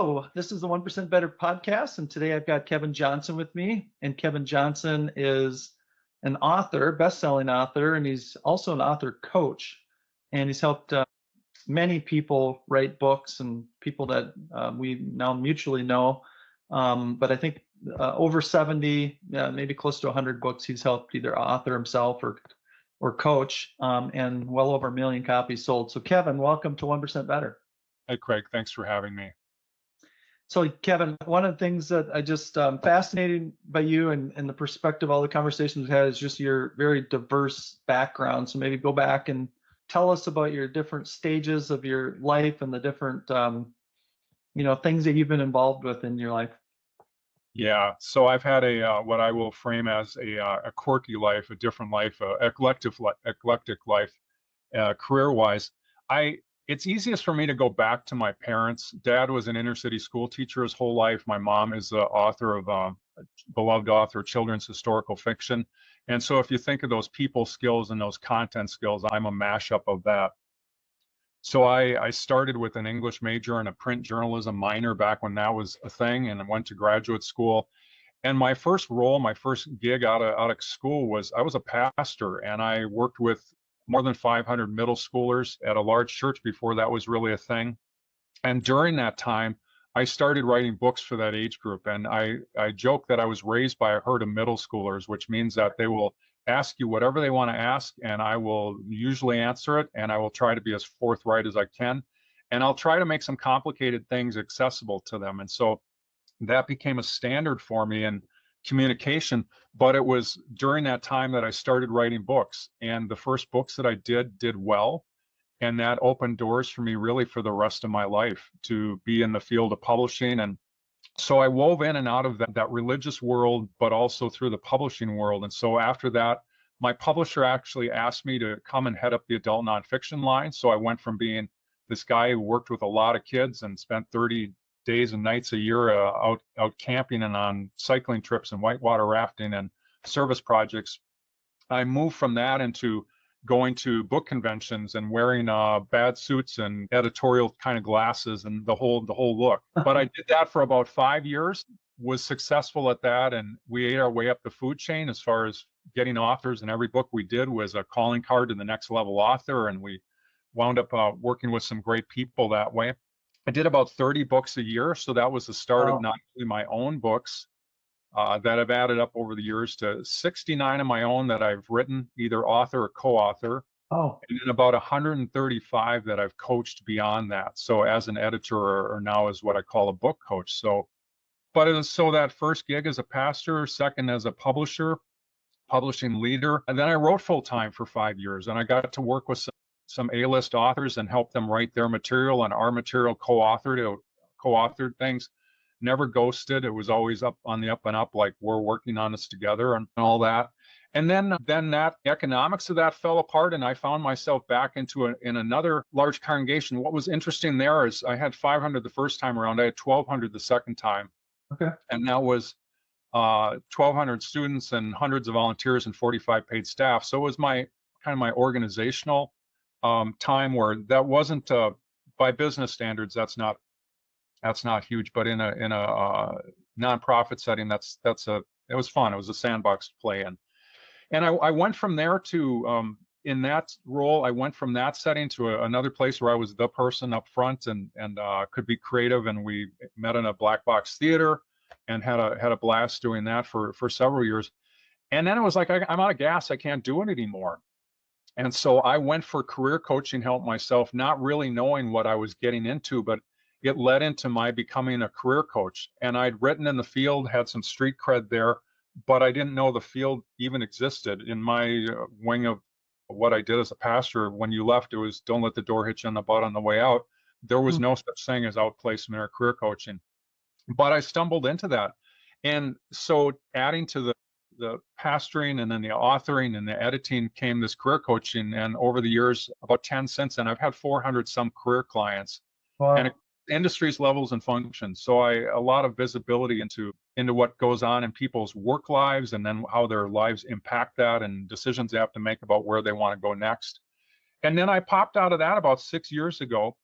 Hello, this is the 1% Better podcast, and today I've got Kevin Johnson with me. And Kevin Johnson is an author, best-selling author, and he's also an author coach. And he's helped many people write books and people that we now mutually know. But I think over 70, maybe close to 100 books he's helped either author himself or coach, and well over 1 million copies sold. So Kevin, welcome to 1% Better. Hey, Craig, thanks for having me. So Kevin, one of the things that I just fascinated by you and the perspective, all the conversations we've had is just your very diverse background. So maybe go back and tell us about your different stages of your life and the different, things that you've been involved with in your life. Yeah, so I've had what I will frame as a quirky life, a different life, eclectic life, career-wise. It's easiest for me to go back to my parents. Dad was an inner city school teacher his whole life. My mom is the author of beloved author of children's historical fiction. And so if you think of those people skills and those content skills, I'm a mashup of that. So I started with an English major and a print journalism minor back when that was a thing, and I went to graduate school. And my first role, my first gig out of school was I was a pastor, and I worked with more than 500 middle schoolers at a large church before that was really a thing. And during that time, I started writing books for that age group. And I joke that I was raised by a herd of middle schoolers, which means that they will ask you whatever they want to ask, and I will usually answer it, and I will try to be as forthright as I can. And I'll try to make some complicated things accessible to them. And so that became a standard for me in communication. But it was during that time that I started writing books, and the first books that I did well, and that opened doors for me really for the rest of my life to be in the field of publishing. And so I wove in and out of that religious world, but also through the publishing world. And so after that, my publisher actually asked me to come and head up the adult nonfiction line. So I went from being this guy who worked with a lot of kids and spent 30 days and nights a year out camping and on cycling trips and whitewater rafting and service projects. I moved from that into going to book conventions and wearing bad suits and editorial kind of glasses and the whole look. But I did that for about 5 years, was successful at that, and we ate our way up the food chain as far as getting authors, and every book we did was a calling card to the next level author, and we wound up working with some great people that way. I did about 30 books a year, so that was the start of not only my own books, that I've added up over the years to 69 of my own that I've written, either author or co-author. And then about 135 that I've coached beyond that. So as an editor or now as what I call a book coach. So that first gig as a pastor, second as a publishing leader. And then I wrote full time for 5 years, and I got to work with some A-list authors and help them write their material, and our material co-authored things. Never ghosted. It was always up on the up and up, like we're working on this together and all that. And then that economics of that fell apart, and I found myself back in another large congregation. What was interesting there is I had 500 the first time around. I had 1,200 the second time. Okay. And that was 1,200 students and hundreds of volunteers and 45 paid staff. So it was my kind of my organizational time where that wasn't by business standards. That's not huge, but in a nonprofit setting, it was fun. It was a sandbox to play in. And I went from there to in that role, I went from that setting to another place where I was the person up front and could be creative. And we met in a black box theater and had a blast doing that for several years. And then it was like, I'm out of gas. I can't do it anymore. And so I went for career coaching help myself, not really knowing what I was getting into, but it led into my becoming a career coach. And I'd written in the field, had some street cred there, but I didn't know the field even existed. In my wing of what I did as a pastor, when you left, it was don't let the door hit you on the butt on the way out. There was no such thing as outplacement or career coaching. But I stumbled into that. And so adding to the pastoring and then the authoring and the editing came this career coaching. And over the years, about 10 since then, I've had 400 some career clients. Wow. And industries, levels, and functions. So a lot of visibility into what goes on in people's work lives and then how their lives impact that and decisions they have to make about where they want to go next. And then I popped out of that about 6 years ago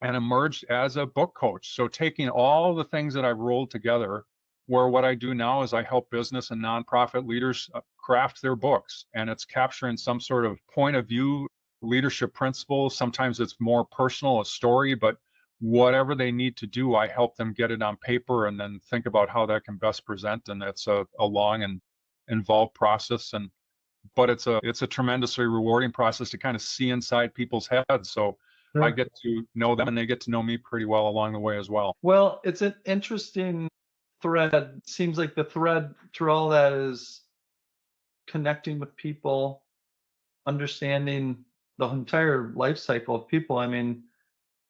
and emerged as a book coach. So taking all the things that I've rolled together, where what I do now is I help business and nonprofit leaders craft their books, and it's capturing some sort of point of view, leadership principles. Sometimes it's more personal, a story, but whatever they need to do, I help them get it on paper and then think about how that can best present. And it's a long and involved process. And but it's a tremendously rewarding process to kind of see inside people's heads. So I Sure. get to know them and they get to know me pretty well along the way as well. Well, it's an interesting thread. Seems like the thread through all that is connecting with people, understanding the entire life cycle of people. I mean,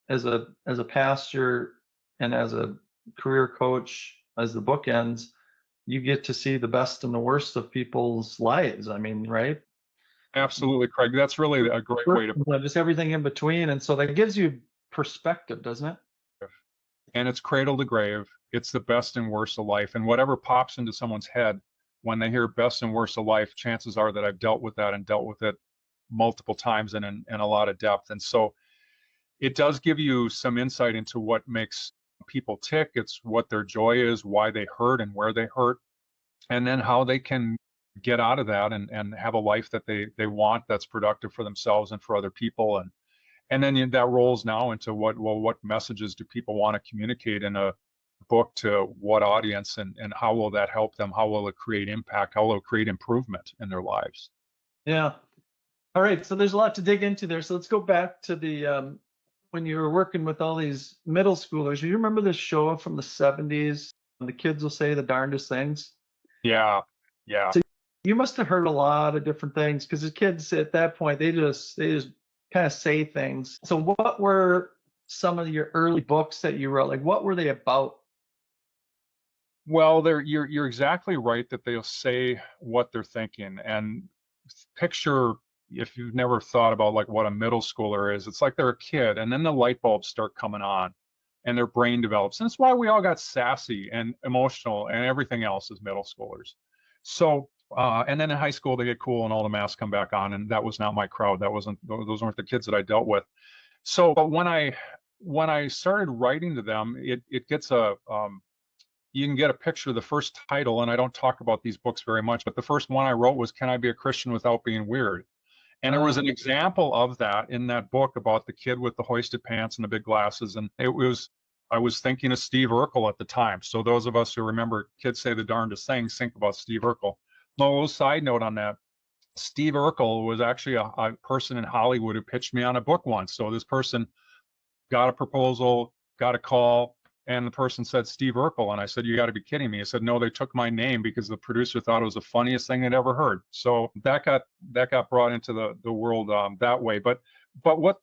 as a pastor and as a career coach, as the book ends, you get to see the best and the worst of people's lives. I mean, right? Absolutely, Craig. That's really a great way to put Just everything in between. And so that gives you perspective, doesn't it? it. And it's cradle to grave. It's the best and worst of life. And whatever pops into someone's head when they hear best and worst of life, chances are that I've dealt with that and dealt with it multiple times and in a lot of depth. And so it does give you some insight into what makes people tick. It's what their joy is, why they hurt and where they hurt, and then how they can get out of that and have a life that they want that's productive for themselves and for other people. And then that rolls now into what messages do people want to communicate in a book to what audience, and how will that help them? How will it create impact? How will it create improvement in their lives? Yeah. All right. So there's a lot to dig into there. So let's go back to the when you were working with all these middle schoolers. Do you remember this show from the 70s? The kids will say the darndest things. Yeah, yeah. So you must have heard a lot of different things because the kids at that point they just kind of say things. So what were some of your early books that you wrote? Like what were they about? Well, you're exactly right that they'll say what they're thinking. And picture, if you've never thought about like what a middle schooler is, it's like they're a kid, and then the light bulbs start coming on, and their brain develops. And that's why we all got sassy and emotional and everything else as middle schoolers. So, and then in high school they get cool and all the masks come back on, and that was not my crowd. That wasn't those weren't the kids that I dealt with. So, but when I started writing to them, it gets a you can get a picture of the first title, and I don't talk about these books very much, but the first one I wrote was Can I Be a Christian Without Being Weird? And there was Uh, an example of that in that book about the kid with the hoisted pants and the big glasses. And I was thinking of Steve Urkel at the time. So those of us who remember Kids Say the Darndest Things think about Steve Urkel. No, a little side note on that. Steve Urkel was actually a person in Hollywood who pitched me on a book once. So this person got a proposal, got a call, and the person said Steve Urkel, and I said, "You got to be kidding me!" He said, "No, they took my name because the producer thought it was the funniest thing they'd ever heard." So that got brought into the world that way. But what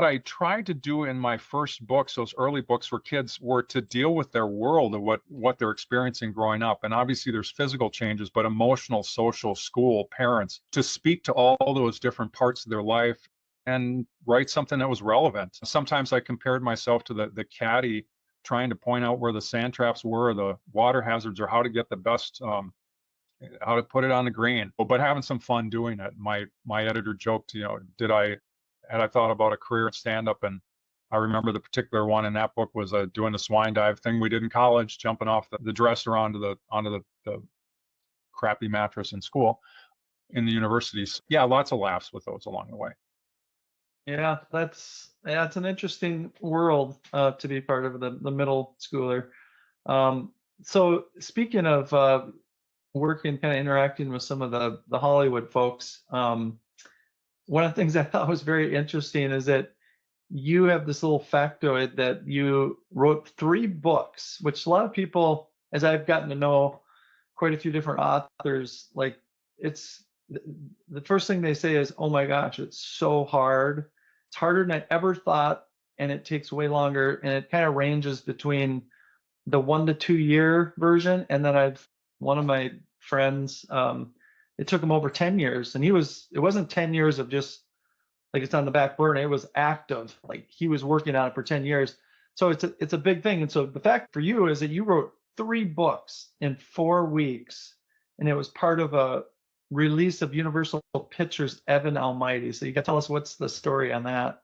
I tried to do in my first books, those early books for kids, were to deal with their world and what they're experiencing growing up. And obviously, there's physical changes, but emotional, social, school, parents, to speak to all those different parts of their life and write something that was relevant. Sometimes I compared myself to the caddy trying to point out where the sand traps were, the water hazards, or how to get the best, how to put it on the green, but having some fun doing it. My editor joked, had I thought about a career in stand up, and I remember the particular one in that book was doing the swine dive thing we did in college, jumping off the dresser onto the crappy mattress in school in the universities. Yeah, lots of laughs with those along the way. yeah, that's an interesting world to be part of the middle schooler. Um, so speaking of working, kind of interacting with some of the Hollywood folks, one of the things I thought was very interesting is that you have this little factoid that you wrote 3 books, which a lot of people, as I've gotten to know quite a few different authors, like it's the first thing they say is, "Oh my gosh, it's so hard. It's harder than I ever thought, and it takes way longer." And it kind of ranges between the 1 to 2 year version, and then I've one of my friends, it took him over 10 years, and it wasn't 10 years of just like it's on the back burner. It was active. Like he was working on it for 10 years. So it's a big thing. And so the fact for you is that you wrote 3 books in 4 weeks, and it was part of a release of Universal Pictures Evan Almighty. So you got to tell us what's the story on that.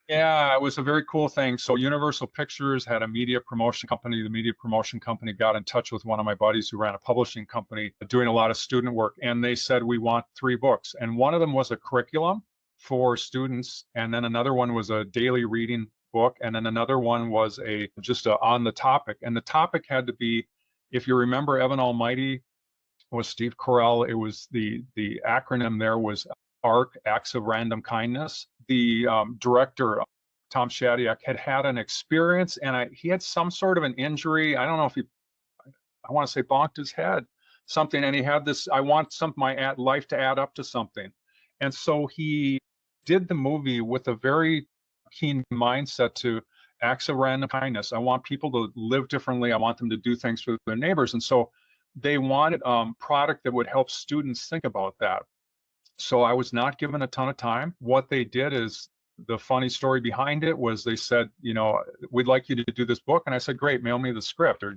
Yeah, it was a very cool thing. So Universal Pictures had a media promotion company. The media promotion company got in touch with one of my buddies who ran a publishing company doing a lot of student work. And they said, we want 3 books. And one of them was a curriculum for students. And then another one was a daily reading book. And then another one was just on the topic. And the topic had to be, if you remember Evan Almighty was Steve Carell. It was the acronym there was ARC, Acts of Random Kindness. The director, Tom Shadyac, had an experience, and he had some sort of an injury. I don't know if I want to say bonked his head, something, and he had this. I want my life to add up to something, and so he did the movie with a very keen mindset to acts of random kindness. I want people to live differently. I want them to do things for their neighbors, and so they wanted product that would help students think about that. So I was not given a ton of time. What they did is, the funny story behind it was, they said, we'd like you to do this book. And I said, great, mail me the script or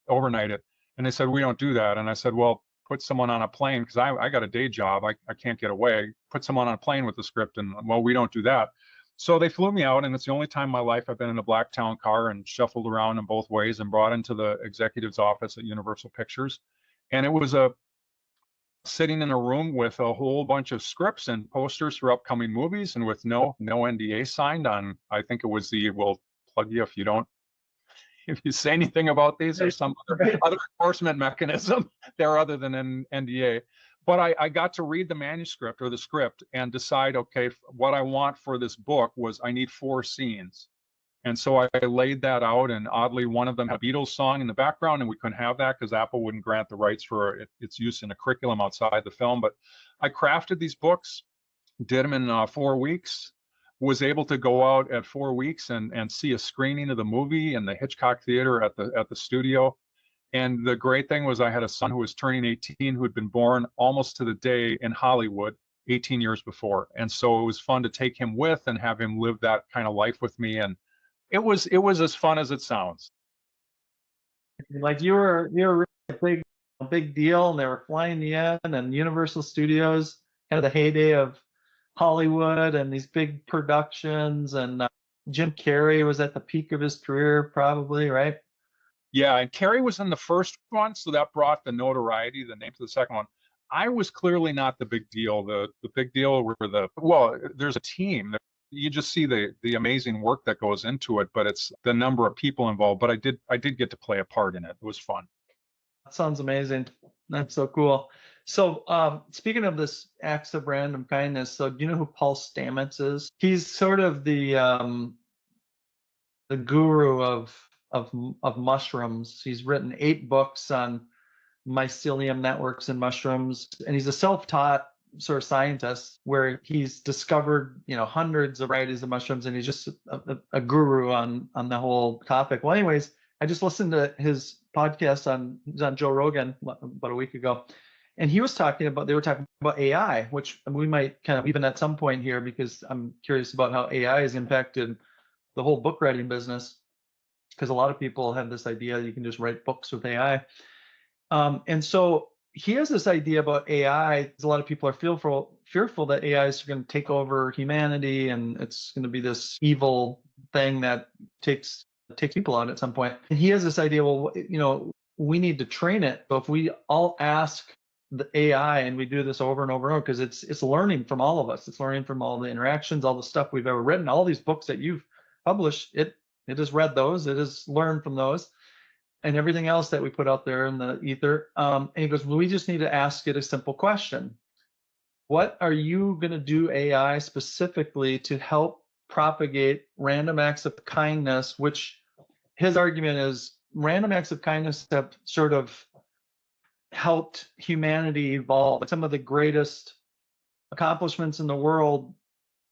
overnight it. And they said, we don't do that. And I said, well, put someone on a plane, because I got a day job. I can't get away. Put someone on a plane with the script. And well, we don't do that. So they flew me out, and it's the only time in my life I've been in a black town car and shuffled around in both ways and brought into the executive's office at Universal Pictures. And it was sitting in a room with a whole bunch of scripts and posters for upcoming movies, and with no NDA signed on. I think it was we'll plug you if you say anything about these, or some other enforcement mechanism there other than an NDA. But I got to read the manuscript or the script and decide, okay, what I want for this book was, I need 4 scenes. And so I laid that out, and oddly, one of them had a Beatles song in the background, and we couldn't have that because Apple wouldn't grant the rights for its use in a curriculum outside the film. But I crafted these books, did them in 4 weeks, was able to go out at 4 weeks and see a screening of the movie in the Hitchcock Theater at the studio. And the great thing was, I had a son who was turning 18, who had been born almost to the day in Hollywood 18 years before. And so it was fun to take him with and have him live that kind of life with me. And it was as fun as it sounds. Like you were really a big deal, and they were flying you in, and Universal Studios, kind of the heyday of Hollywood and these big productions, and Jim Carrey was at the peak of his career, probably, right? Yeah, and Carrie was in the first one, so that brought the notoriety, the name to the second one. I was clearly not the big deal. The big deal were there's a team. You just see the amazing work that goes into it, but it's the number of people involved. But I did get to play a part in it. It was fun. That sounds amazing. That's so cool. So, speaking of this acts of random kindness, so do you know who Paul Stamets is? He's sort of the guru of mushrooms. He's written 8 books on mycelium networks and mushrooms, and he's a self-taught sort of scientist where he's discovered hundreds of varieties of mushrooms, and he's just a guru on the whole topic. Well, anyways, I just listened to his podcast on Joe Rogan about a week ago, and they were talking about AI, which we might kind of even at some point here, because I'm curious about how AI has impacted the whole book writing business, because a lot of people have this idea that you can just write books with AI. And so he has this idea about AI. A lot of people are fearful that AI is going to take over humanity, and it's going to be this evil thing that takes people out at some point. And he has this idea, well, we need to train it. So if we all ask the AI, and we do this over and over and over, because it's learning from all of us. It's learning from all the interactions, all the stuff we've ever written, all these books that you've published. It has read those. It has learned from those, and everything else that we put out there in the ether. And he goes, well, we just need to ask it a simple question. What are you going to do, AI, specifically to help propagate random acts of kindness, which his argument is random acts of kindness have sort of helped humanity evolve. Some of the greatest accomplishments in the world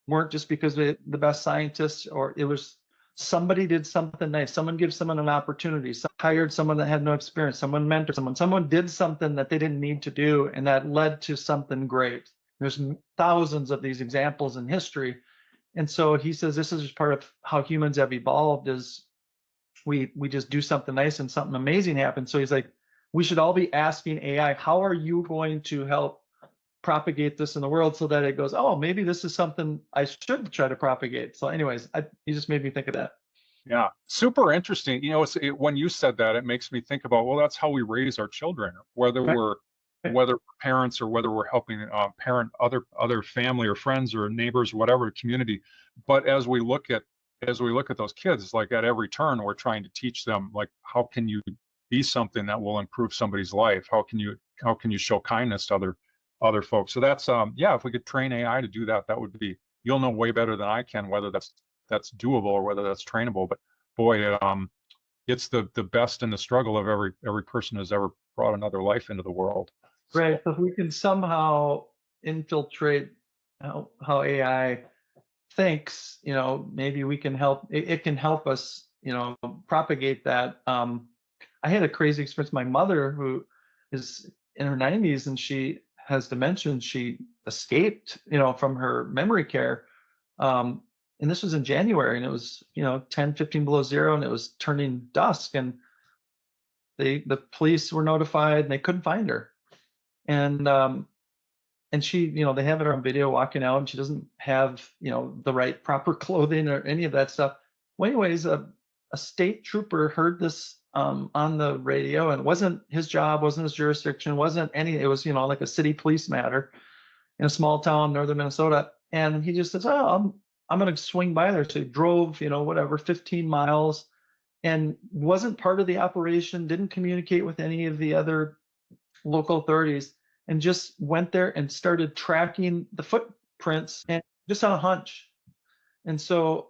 weren't just because the best scientists, or it was somebody did something nice. Someone gives someone an opportunity. Hired someone that had no experience. Someone mentored someone. Someone did something that they didn't need to do, and that led to something great. There's thousands of these examples in history. And so he says this is just part of how humans have evolved, is we just do something nice and something amazing happens. So he's like, we should all be asking AI, how are you going to help propagate this in the world so that it goes, oh, maybe this is something I should try to propagate. So anyways, you just made me think of that. Yeah, super interesting. When you said that, it makes me think about, well, that's how we raise our children, whether Right. we're parents or whether we're helping parent other family or friends or neighbors, whatever community. But as we look at those kids, like at every turn, we're trying to teach them, like, how can you be something that will improve somebody's life? How can you show kindness to other folks? So that's yeah, if we could train AI to do that, that would be, you'll know way better than I can whether that's doable or whether that's trainable. But boy, it's the best in the struggle of every person who's ever brought another life into the world. Right. So So if we can somehow infiltrate how AI thinks, maybe we can help, it can help us, propagate that. I had a crazy experience. My mother, who is in her 90s and she has dementia, and she escaped, from her memory care. Um, and this was in January, and it was, 10, 15 below zero, and it was turning dusk, and the police were notified and they couldn't find her. And she, they have her on video walking out, and she doesn't have, the right proper clothing or any of that stuff. Well, anyways, a state trooper heard this on the radio, and it wasn't his job, wasn't his jurisdiction, wasn't any, it was, like a city police matter in a small town, northern Minnesota. And he just says, oh, I'm going to swing by there. So he drove, whatever, 15 miles, and wasn't part of the operation, didn't communicate with any of the other local authorities, and just went there and started tracking the footprints, and just on a hunch. And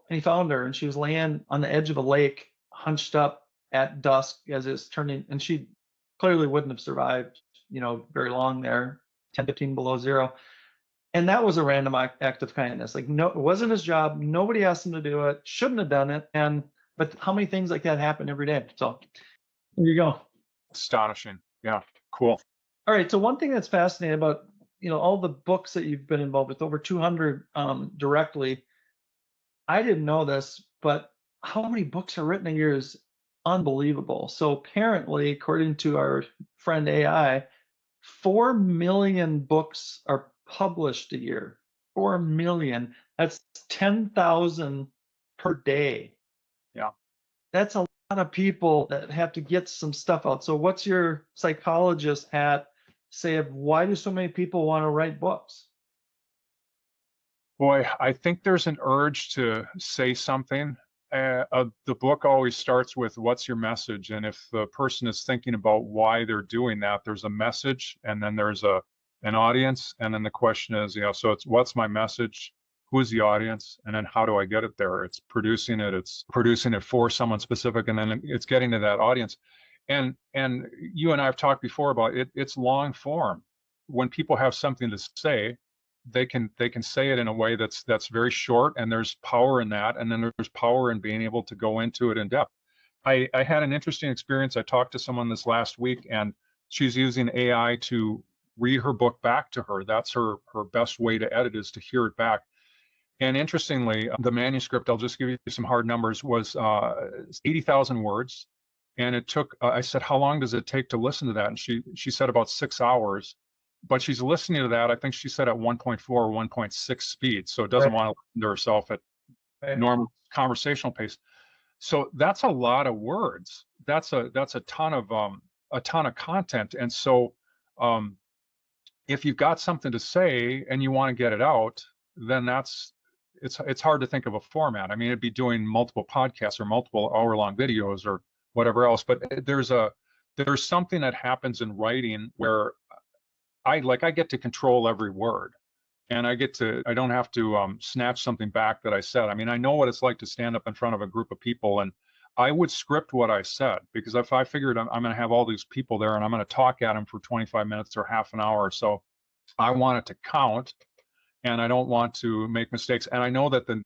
he found her, and she was laying on the edge of a lake, hunched up at dusk as it's turning, and she clearly wouldn't have survived, very long there, 10, 15 below zero. And that was a random act of kindness. Like, no, it wasn't his job. Nobody asked him to do it. Shouldn't have done it. But how many things like that happen every day? So there you go. astonishing. Yeah, cool. All right. So one thing that's fascinating about, all the books that you've been involved with, over 200 directly. I didn't know this, but how many books are written a year is unbelievable. So apparently, according to our friend AI, 4 million books are published a year. 4 million. That's 10,000 per day. Yeah. That's a lot of people that have to get some stuff out. So what's your psychologist hat say of why do so many people want to write books? Boy, I think there's an urge to say something. The book always starts with, what's your message? And if the person is thinking about why they're doing that, there's a message, and then there's an audience, and then the question is, so it's, what's my message? Who is the audience? And then how do I get it there? It's producing it for someone specific, and then it's getting to that audience. And you and I have talked before about it. It's long form. When people have something to say, they can say it in a way that's very short, and there's power in that, and then there's power in being able to go into it in depth. I had an interesting experience. I talked to someone this last week, and she's using AI to read her book back to her. That's her best way to edit, is to hear it back. And interestingly, the manuscript, I'll just give you some hard numbers, was 80,000 words. And it took, I said, how long does it take to listen to that? And she said about 6 hours. But she's listening to that, I think she said, at 1.4 or 1.6 speed. So it doesn't want to listen to herself at normal conversational pace. So that's a lot of words. That's a ton of content. And so if you've got something to say and you want to get it out, then it's hard to think of a format. I mean, it'd be doing multiple podcasts or multiple hour-long videos or whatever else. But there's something that happens in writing where I get to control every word, and I don't have to snatch something back that I said. I mean, I know what it's like to stand up in front of a group of people, and I would script what I said, because if I figured I'm going to have all these people there and I'm going to talk at them for 25 minutes or half an hour or so, I want it to count, and I don't want to make mistakes. And I know that the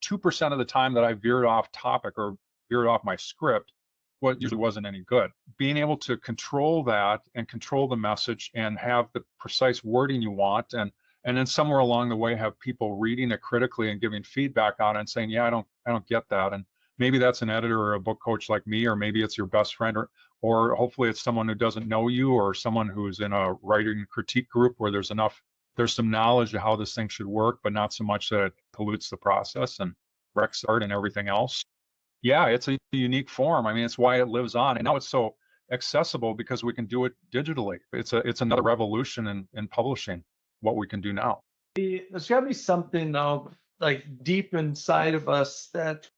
2% of the time that I veered off topic or veered off my script, what usually wasn't any good. Being able to control that and control the message and have the precise wording you want, and then somewhere along the way have people reading it critically and giving feedback on it and saying, yeah, I don't get that. And maybe that's an editor or a book coach like me, or maybe it's your best friend, or hopefully it's someone who doesn't know you, or someone who's in a writing critique group where there's enough There's some knowledge of how this thing should work, but not so much that it pollutes the process and wrecks art and everything else. Yeah, it's a unique form. I mean, it's why it lives on. And now it's so accessible because we can do it digitally. It's another revolution in publishing, what we can do now. There's got to be something though, like deep inside of us that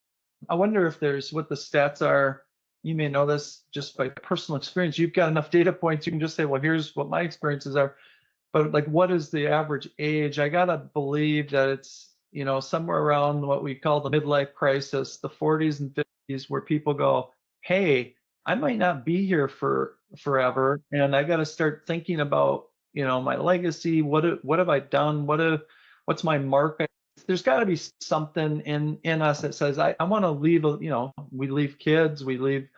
I wonder if there's what the stats are. You may know this just by personal experience. You've got enough data points. You can just say, well, here's what my experiences are. But like, what is the average age? I gotta believe that it's, somewhere around what we call the midlife crisis, the 40s and 50s, where people go, hey, I might not be here for forever, and I got to start thinking about, my legacy. What have I done? What's my mark? There's got to be something in us that says I want to leave. We leave kids, we leave.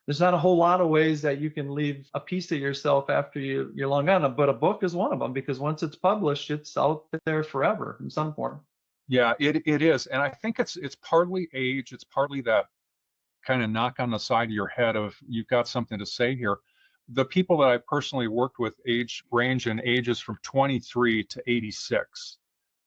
There's not a whole lot of ways that you can leave a piece of yourself after you're long gone, but a book is one of them, because once it's published, it's out there forever in some form. Yeah, it is. And I think it's partly age, it's partly that kind of knock on the side of your head of you've got something to say here. The people that I personally worked with range in ages from 23 to 86.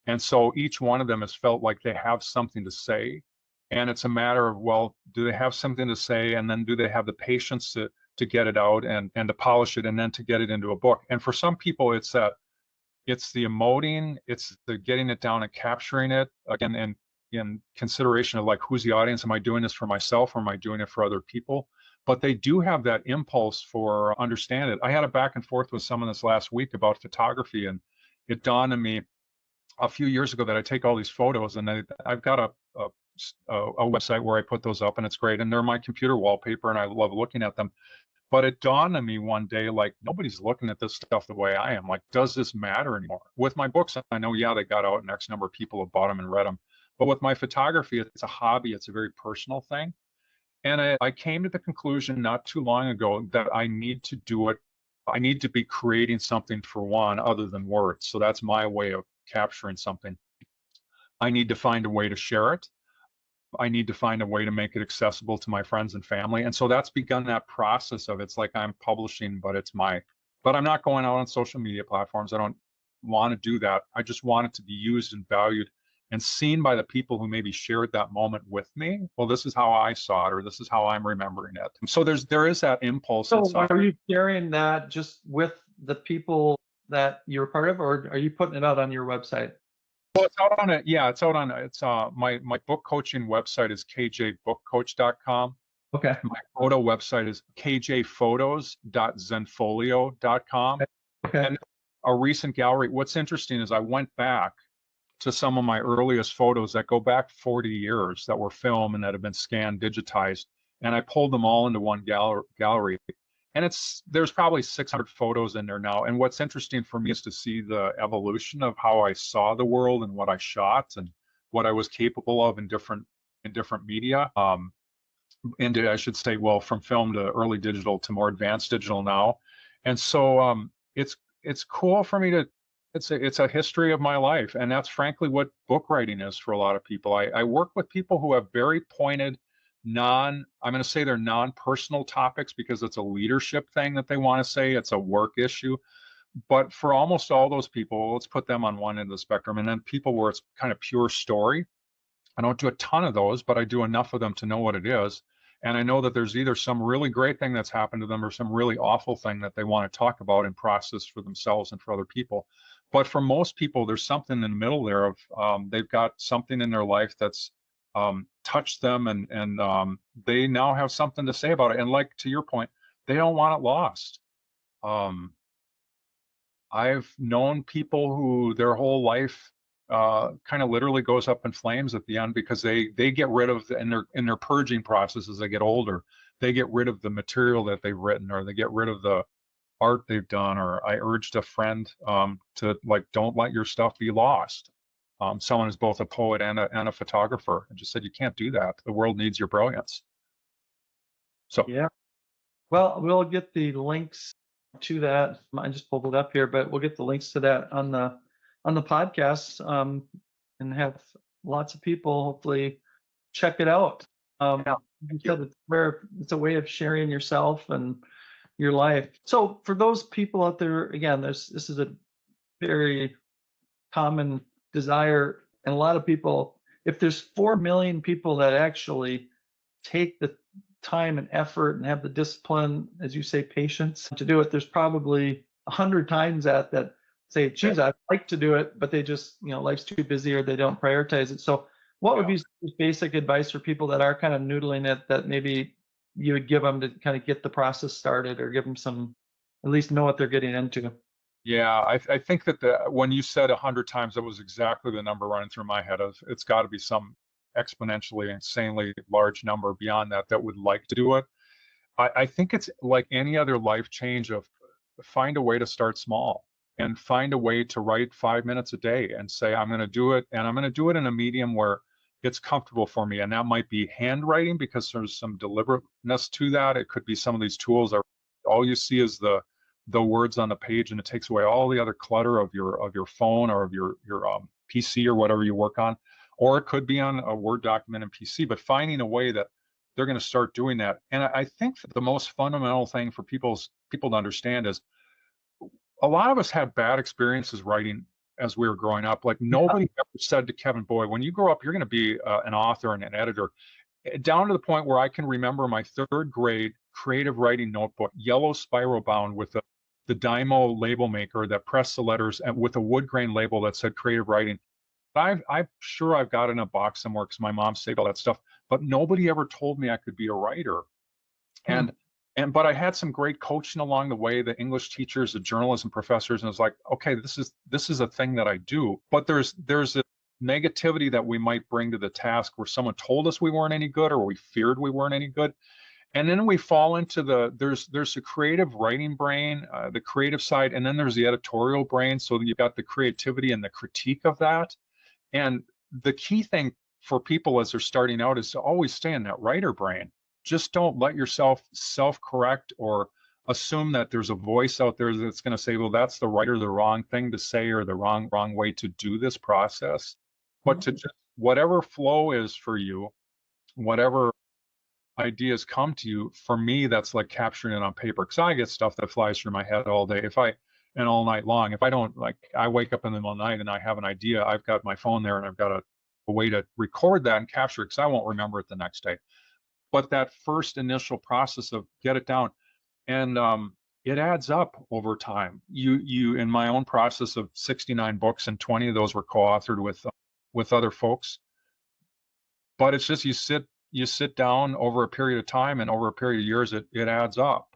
And so each one of them has felt like they have something to say. And it's a matter of, well, do they have something to say? And then do they have the patience to get it out and to polish it and then to get it into a book? And for some people, it's the emoting, it's the getting it down and capturing it again, and in consideration of like, who's the audience? Am I doing this for myself or am I doing it for other people? But they do have that impulse for understand it. I had a back and forth with someone this last week about photography, and it dawned on me a few years ago that I take all these photos, and I've got a website where I put those up, and it's great, and they're my computer wallpaper, and I love looking at them. But it dawned on me one day, like, nobody's looking at this stuff the way I am. Like, does this matter anymore? With my books, I know, yeah, they got out and X number of people have bought them and read them. But with my photography, it's a hobby. It's a very personal thing. And I came to the conclusion not too long ago that I need to do it. I need to be creating something for one other than words. So that's my way of capturing something. I need to find a way to share it. I need to find a way to make it accessible to my friends and family. And so that's begun that process of, it's like I'm publishing, but I'm not going out on social media platforms. I don't want to do that. I just want it to be used and valued and seen by the people who maybe shared that moment with me. Well, this is how I saw it, or this is how I'm remembering it. So there is that impulse. So are you sharing that just with the people that you're part of, or are you putting it out on your website? Well, it's out on it. Yeah, it's out on it's my book coaching website is kjbookcoach.com. Okay. My photo website is kjphotos.zenfolio.com. Okay. And a recent gallery, what's interesting is I went back to some of my earliest photos that go back 40 years that were filmed and that have been scanned, digitized, and I pulled them all into one gallery. And there's probably 600 photos in there now. And what's interesting for me is to see the evolution of how I saw the world and what I shot and what I was capable of in different media. I should say, well, from film to early digital to more advanced digital now. And so it's cool for me to, it's a history of my life. And that's frankly what book writing is for a lot of people. I work with people who have very pointed, I'm going to say they're non-personal topics because it's a leadership thing that they want to say. It's a work issue. But for almost all those people, let's put them on one end of the spectrum. And then people where it's kind of pure story. I don't do a ton of those, but I do enough of them to know what it is. And I know that there's either some really great thing that's happened to them or some really awful thing that they want to talk about and process for themselves and for other people. But for most people, there's something in the middle there of they've got something in their life that's touched them, and they now have something to say about it. And like to your point, they don't want it lost. I've known people who their whole life kind of literally goes up in flames at the end because they get rid of in their purging process as they get older. They get rid of the material that they've written, or they get rid of the art they've done. Or I urged a friend to, like, don't let your stuff be lost. Someone who's both a poet and a photographer, and just said, you can't do that. The world needs your brilliance. So yeah. Well, we'll get the links to that. I just pulled it up here, but we'll get the links to that on the podcast, and have lots of people hopefully check it out. It's a way of sharing yourself and your life. So for those people out there, again, this is a very common desire. And a lot of people, if there's 4 million people that actually take the time and effort and have the discipline, as you say, patience to do it, there's probably 100 times that say, geez, I'd like to do it, but they just, life's too busy or they don't prioritize it. So what would be basic advice for people that are kind of noodling it, that maybe you would give them to kind of get the process started, or give them some, at least know what they're getting into? Yeah, I think that when you said 100 times, that was exactly the number running through my head. Of it's got to be some exponentially, insanely large number beyond that that would like to do it. I think it's like any other life change of find a way to start small and find a way to write 5 minutes a day and say, I'm going to do it, and I'm going to do it in a medium where it's comfortable for me. And that might be handwriting because there's some deliberateness to that. It could be some of these tools are all you see is the words on the page, and it takes away all the other clutter of your phone or of your PC or whatever you work on. Or it could be on a Word document in PC, but finding a way that they're going to start doing that. And I think that the most fundamental thing for people to understand is a lot of us had bad experiences writing as we were growing up. Like nobody ever said to Kevin, boy, when you grow up, you're going to be an author and an editor. Down to the point where I can remember my 3rd grade creative writing notebook, yellow spiral bound with the Dymo label maker that pressed the letters and with a wood grain label that said creative writing. I'm sure I've got it in a box somewhere because my mom saved all that stuff, but nobody ever told me I could be a writer. But I had some great coaching along the way, the English teachers, the journalism professors, and I was like, okay, this is a thing that I do. But there's a negativity that we might bring to the task where someone told us we weren't any good or we feared we weren't any good. And then we fall into there's a creative writing brain, the creative side, and then there's the editorial brain. So you've got the creativity and the critique of that. And the key thing for people as they're starting out is to always stay in that writer brain. Just don't let yourself self-correct or assume that there's a voice out there that's going to say, well, that's the right or the wrong thing to say or the wrong way to do this process. But to just whatever flow is for you, whatever ideas come to you, for me, that's like capturing it on paper. Because I get stuff that flies through my head all day. And all night long. If I don't, like, I wake up in the middle of the night and I have an idea, I've got my phone there and I've got a way to record that and capture it because I won't remember it the next day. But that first initial process of get it down, and it adds up over time. You in my own process of 69 books, and 20 of those were co-authored with other folks. But it's just you sit down over a period of time, and over a period of years, it adds up.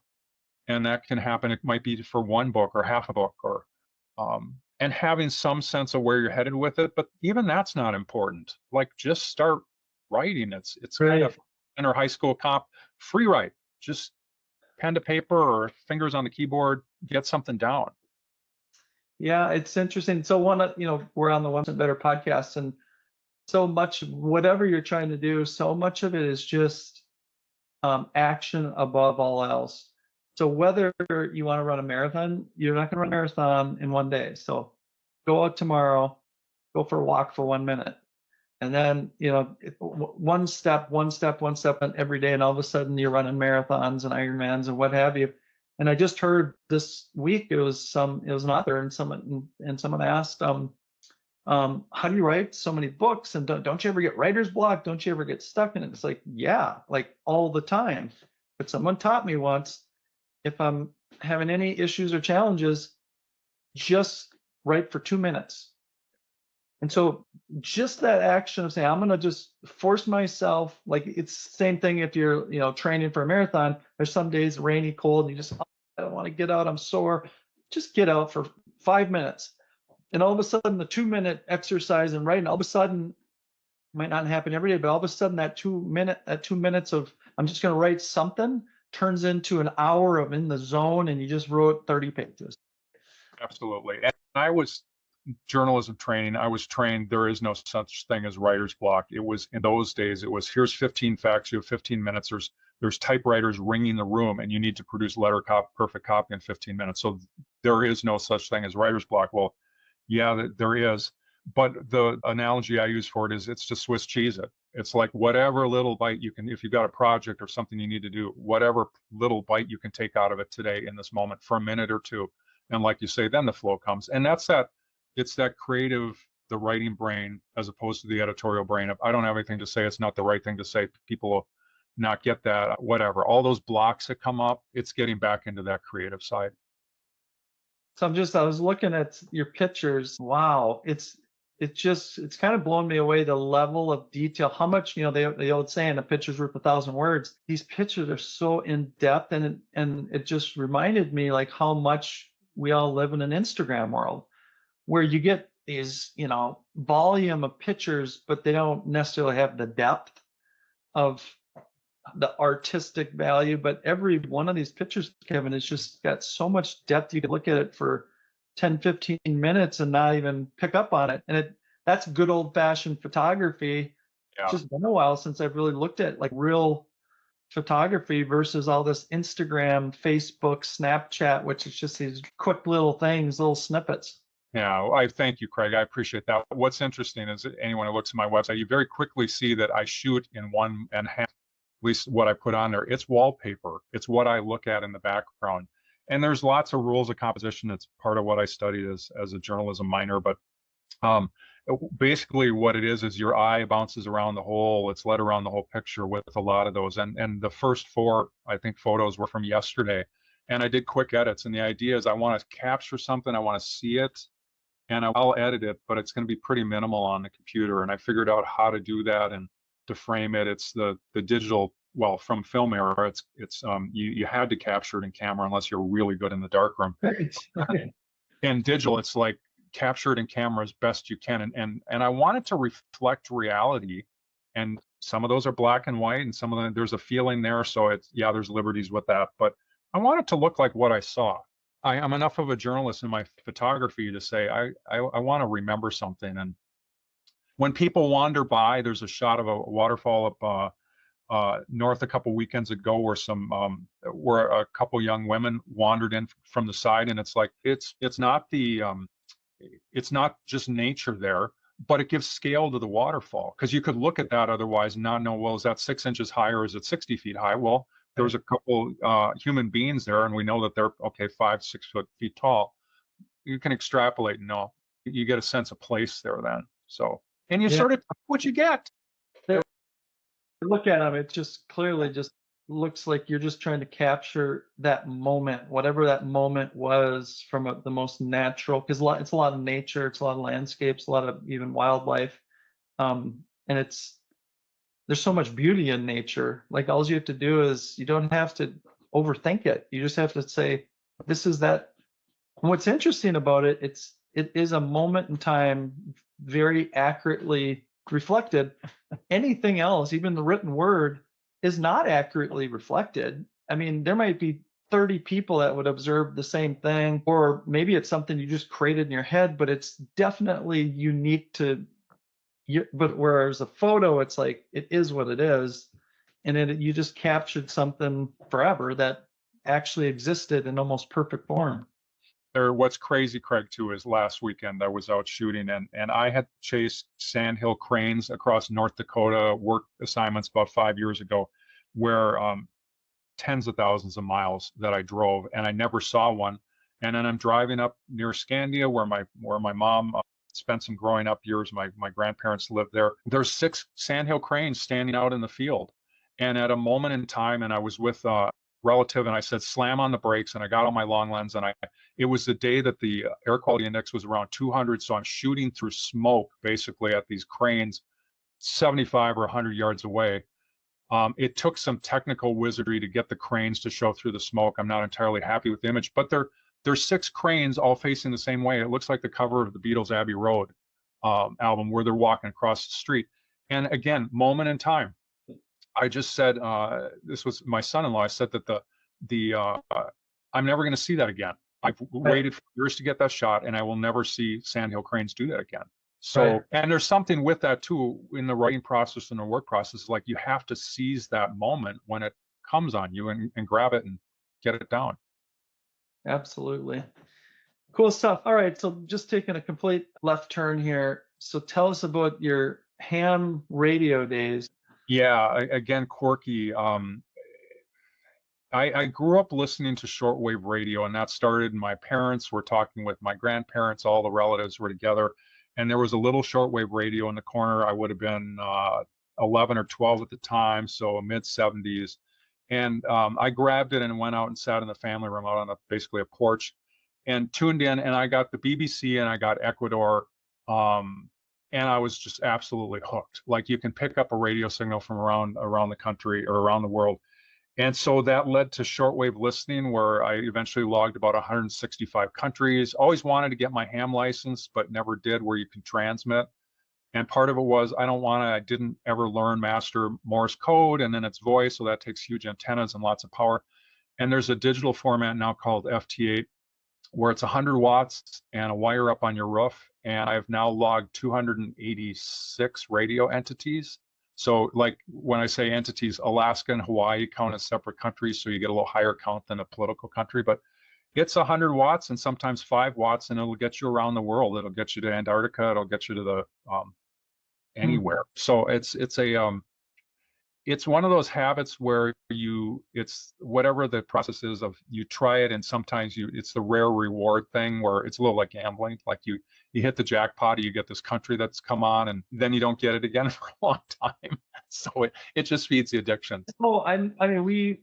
And that can happen. It might be for one book or half a book, or and having some sense of where you're headed with it. But even that's not important. Like, just start writing. It's kind of in our high school comp, free write. Just pen to paper or fingers on the keyboard, get something down. Yeah, it's interesting. So we're on the 1% Better podcast, and so much, whatever you're trying to do, so much of it is just action above all else. So whether you want to run a marathon, you're not going to run a marathon in one day. So go out tomorrow, go for a walk for 1 minute. And then, one step every day. And all of a sudden you're running marathons and Ironmans and what have you. And I just heard this week, it was an author, and someone asked, how do you write so many books? And don't you ever get writer's block? Don't you ever get stuck in it? It's like, yeah, like all the time. But someone taught me once, if I'm having any issues or challenges, just write for 2 minutes. And so just that action of saying, I'm going to just force myself, like it's the same thing if you're, training for a marathon. There's some days rainy, cold, and you just, I don't want to get out, I'm sore. Just get out for 5 minutes. And all of a sudden, the 2-minute exercise and writing, all of a sudden, might not happen every day, but all of a sudden that 2 minutes of, I'm just going to write something, turns into an hour of in the zone, and you just wrote 30 pages. Absolutely. And I was journalism training. I was trained, there is no such thing as writer's block. It was, in those days, it was, here's 15 facts, you have 15 minutes. There's typewriters ringing the room, and you need to produce perfect copy in 15 minutes. So there is no such thing as writer's block. Well, yeah, there is. But the analogy I use for it is, it's to Swiss cheese it. It's like whatever little bite you can, if you've got a project or something you need to do, whatever little bite you can take out of it today in this moment for a minute or two. And like you say, then the flow comes. And that's It's that creative, the writing brain, as opposed to the editorial brain of, I don't have anything to say, it's not the right thing to say, people will not get that, whatever. All those blocks that come up, it's getting back into that creative side. So I was looking at your pictures. Wow, it's kind of blown me away, the level of detail, how much, the old saying, a picture's worth 1,000 words. These pictures are so in depth, and it just reminded me like how much we all live in an Instagram world where you get these, volume of pictures, but they don't necessarily have the depth of the artistic value. But every one of these pictures, Kevin, has just got so much depth. You could look at it for 10, 15 minutes and not even pick up on it. And that's good old fashioned photography. It's Yeah. just been a while since I've really looked at like real photography versus all this Instagram, Facebook, Snapchat, which is just these quick little things, little snippets. Yeah, I thank you, Craig. I appreciate that. What's interesting is that anyone who looks at my website, you very quickly see that I shoot in 1.5, at least what I put on there. It's wallpaper. It's what I look at in the background. And there's lots of rules of composition. It's part of what I studied as a journalism minor. But um, basically what it is your eye bounces around the whole, it's led around the whole picture with a lot of those. And the first 4, I think, photos were from yesterday. And I did quick edits. And the idea is I want to capture something, I want to see it, and I'll edit it, but it's going to be pretty minimal on the computer. And I figured out how to do that and to frame it. It's the digital, well, from film era, it's you had to capture it in camera unless you're really good in the darkroom. Right. In digital, it's like capture it in camera as best you can, and I want it to reflect reality. And some of those are black and white, and some of them there's a feeling there. So there's liberties with that, but I want it to look like what I saw. I'm enough of a journalist in my photography to say I want to remember something. And when people wander by, there's a shot of a waterfall up north a couple weekends ago where a couple young women wandered in from the side, and it's like it's not just nature there, but it gives scale to the waterfall, because you could look at that otherwise and not know, well, is that 6 inches high or is it 60 feet high? Well, there was a couple human beings there, and we know that they're 5, 6 feet tall. You can extrapolate and know. You get a sense of place there then. So, and you Yeah. sort of what you get. Look at them, it just clearly just looks like you're just trying to capture that moment, whatever that moment was, from the most natural, because it's a lot of nature, it's a lot of landscapes, a lot of even wildlife. And there's so much beauty in nature. Like all you have to do is, you don't have to overthink it. You just have to say, this is that. And what's interesting about it, it is a moment in time, very accurately reflected. Anything else, even the written word, is not accurately reflected. I mean, there might be 30 people that would observe the same thing, or maybe it's something you just created in your head, but it's definitely unique to you. But whereas a photo, it's like, it is what it is. And you just captured something forever that actually existed in almost perfect form. What's crazy, Craig, too, is last weekend I was out shooting, and I had chased sandhill cranes across North Dakota, work assignments about 5 years ago, where tens of thousands of miles that I drove, and I never saw one. And then I'm driving up near Scandia, where my mom spent some growing up years. My grandparents lived there. There's 6 sandhill cranes standing out in the field, and at a moment in time, and I was with relative, and I said, slam on the brakes, and I got on my long lens, and it was the day that the air quality index was around 200, so I'm shooting through smoke basically at these cranes 75 or 100 yards away. It took some technical wizardry to get the cranes to show through the smoke. I'm not entirely happy with the image, but there's 6 cranes all facing the same way. It looks like the cover of the Beatles' Abbey Road album, where they're walking across the street. And again, moment in time. I just said, this was my son-in-law. I said that I'm never going to see that again. I've waited for years to get that shot, and I will never see sandhill cranes do that again. So, Right. and there's something with that too in the writing process and the work process. Like, you have to seize that moment when it comes on you, and grab it and get it down. Absolutely. Cool stuff. All right. So just taking a complete left turn here. So tell us about your ham radio days. Yeah, again, quirky. I grew up listening to shortwave radio, and that started. My parents were talking with my grandparents, all the relatives were together, and there was a little shortwave radio in the corner. I would have been 11 or 12 at the time, so mid 70s. And I grabbed it and went out and sat in the family room out on basically a porch and tuned in, and I got the BBC and I got Ecuador. Um, and I was just absolutely hooked. Like you can pick up a radio signal from around the country or around the world, and so that led to shortwave listening, where I eventually logged about 165 countries. Always wanted to get my ham license, but never did, where you can transmit. And part of it was I didn't ever learn master Morse code, and then it's voice, so that takes huge antennas and lots of power. And there's a digital format now called FT8, where it's 100 watts and a wire up on your roof. And I've now logged 286 radio entities. So like when I say entities, Alaska and Hawaii count as separate countries, so you get a little higher count than a political country. But it's 100 watts and sometimes 5 watts, and it'll get you around the world. It'll get you to Antarctica. It'll get you to the Hmm. anywhere. So it's one of those habits where it's whatever the process is of you try it, and sometimes it's the rare reward thing where it's a little like gambling. Like you hit the jackpot, or you get this country that's come on, and then you don't get it again for a long time. So it just feeds the addiction. So I mean, we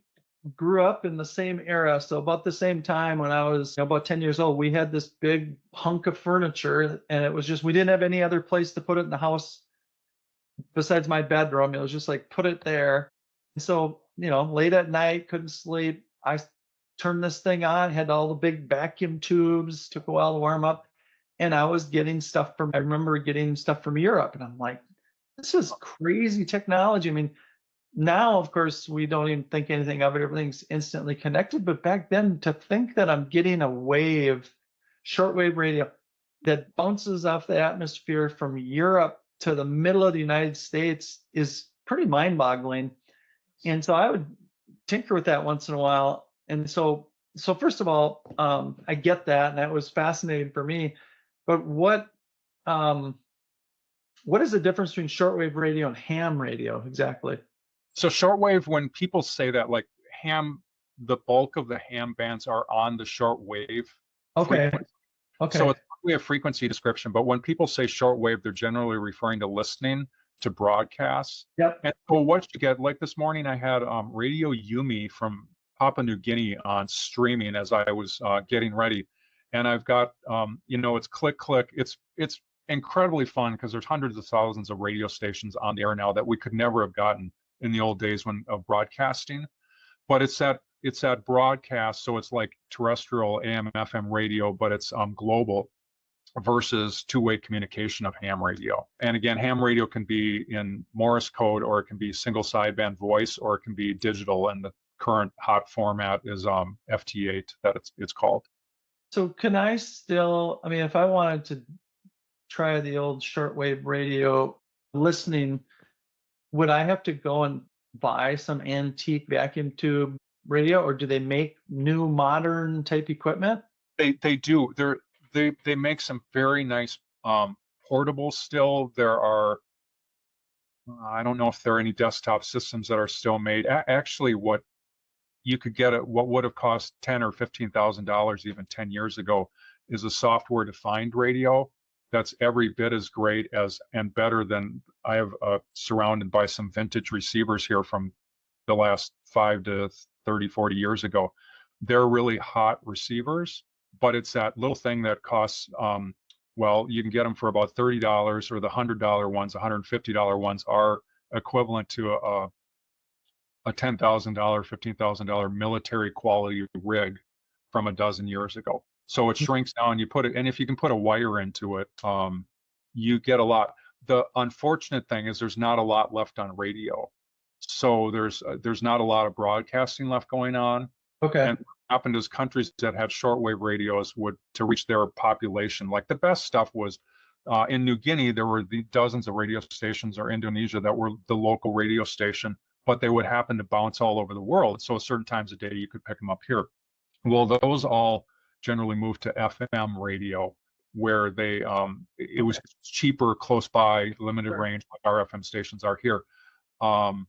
grew up in the same era. So about the same time when I was about 10 years old, we had this big hunk of furniture, and it was just we didn't have any other place to put it in the house besides my bedroom. It was just like put it there. And so, late at night, couldn't sleep. I turned this thing on, had all the big vacuum tubes, took a while to warm up. And I was getting stuff I remember getting stuff from Europe. And I'm like, this is crazy technology. I mean, now, of course, we don't even think anything of it. Everything's instantly connected. But back then, to think that I'm getting a wave, shortwave radio that bounces off the atmosphere from Europe to the middle of the United States is pretty mind-boggling. And so I would tinker with that once in a while. And so first of all, I get that, and that was fascinating for me. But um, what is the difference between shortwave radio and ham radio exactly? So shortwave, when people say that, like the bulk of the ham bands are on the shortwave Okay. frequency. So Okay. it's probably a frequency description, but when people say shortwave, they're generally referring to listening to broadcasts. Yep. And so what you get, like this morning, I had Radio Yumi from Papua New Guinea on streaming as I was getting ready, and I've got it's click click. It's incredibly fun because there's hundreds of thousands of radio stations on the air now that we could never have gotten in the old days of broadcasting. But it's that broadcast, so it's like terrestrial AM FM radio, but it's global versus two-way communication of ham radio. And again, ham radio can be in Morse code, or it can be single sideband voice, or it can be digital, and the current hot format is FT8 that it's called. So can I still, I mean, if I wanted to try the old shortwave radio listening, would I have to go and buy some antique vacuum tube radio, or do they make new modern type equipment? They do. They make some very nice portables still. There are I don't know if there are any desktop systems that are still made. Actually, what you could get at what would have cost $10,000 or $15,000 even 10 years ago is a software defined radio that's every bit as great as and better than I have surrounded by some vintage receivers here from the last 5 to 30, 40 years ago. They're really hot receivers, but it's that little thing that costs, well, you can get them for about $30, or the $100 ones, $150 ones are equivalent to a $10,000, $15,000 military quality rig from a dozen years ago. So it shrinks down. You put it, and if you can put a wire into it, you get a lot. The unfortunate thing is there's not a lot left on radio. So there's not a lot of broadcasting left going on. Okay. And what happened is countries that had shortwave radios would, to reach their population, like the best stuff was in New Guinea, there were the dozens of radio stations, or Indonesia, that were the local radio station, but they would happen to bounce all over the world. So certain times of day you could pick them up here. Well, those all generally moved to FM radio, where it was cheaper, close by, limited Sure. range, like our FM stations are here. Um,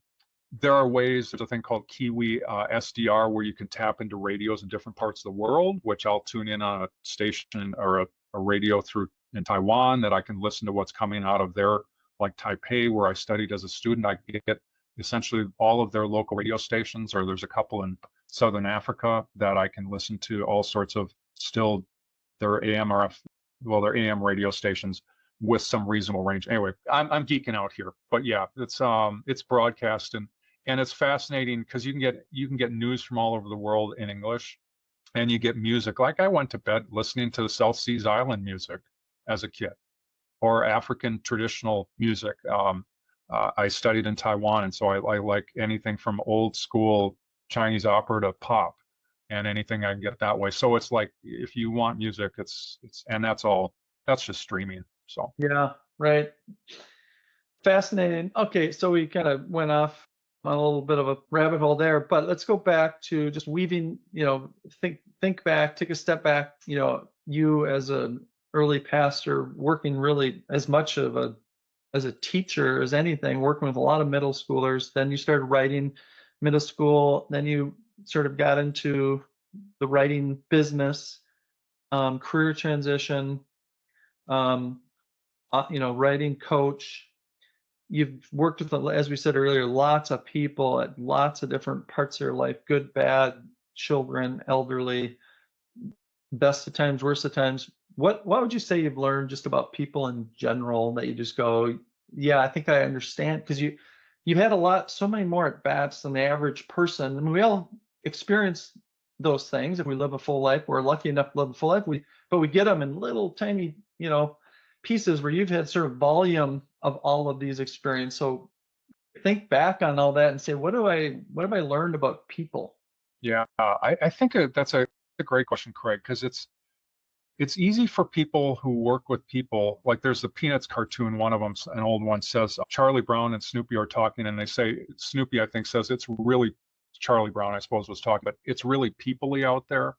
There are ways, there's a thing called Kiwi SDR where you can tap into radios in different parts of the world, which I'll tune in on a station or a radio through in Taiwan that I can listen to what's coming out of their, like Taipei, where I studied as a student. I get essentially all of their local radio stations, or there's a couple in Southern Africa that I can listen to all sorts of still their their AM radio stations with some reasonable range. Anyway, I'm geeking out here, but yeah, it's broadcast and it's fascinating because you can get news from all over the world in English, and you get music. Like I went to bed listening to the South Seas Island music as a kid, or African traditional music. I studied in Taiwan, and so I like anything from old school Chinese opera to pop, and anything I can get that way. So it's like if you want music, and that's just streaming. So Yeah, right. Fascinating. Okay, so we kind of went off on a little bit of a rabbit hole there, but let's go back to just weaving, think back, take a step back, you as an early pastor working really as much as a teacher as anything, working with a lot of middle schoolers. Then you started writing middle school, then you sort of got into the writing business, career transition, um, writing coach. You've worked with, as we said earlier, lots of people at lots of different parts of their life, good, bad, children, elderly, best of times, worst of times. What would you say you've learned just about people in general that you just go, yeah, I think I understand? Because you've had so many more at bats than the average person. I mean, we all experience those things. If we live a full life, we're lucky enough to live a full life. But we get them in little tiny, pieces where you've had sort of volume of all of these experiences. So think back on all that and say, what have I learned about people? yeah, I think that's a great question, Craig, because it's easy for people who work with people. Like there's the Peanuts cartoon, one of them, an old one, says Charlie Brown and Snoopy are talking, and they say Snoopy, I think, says it's really Charlie Brown, I suppose, was talking, but it's really people-y out there.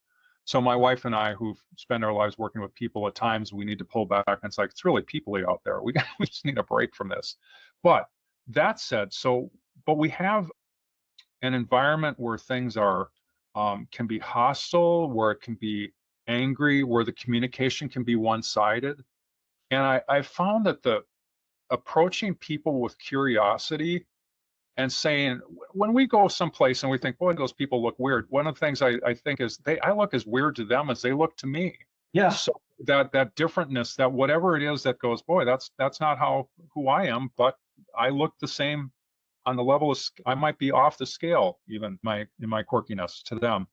So my wife and I, who've spent our lives working with people, at times we need to pull back, and it's like it's really people-y out there. We just need a break from this. But that said, but we have an environment where things are can be hostile, where it can be angry, where the communication can be one-sided. And I found that the approaching people with curiosity and saying, when we go someplace and we think, boy, those people look weird, one of the things I think is I look as weird to them as they look to me. Yeah. So that differentness, that whatever it is that goes, boy, that's not who I am, but I look the same on the level of, I might be off the scale even in my quirkiness to them.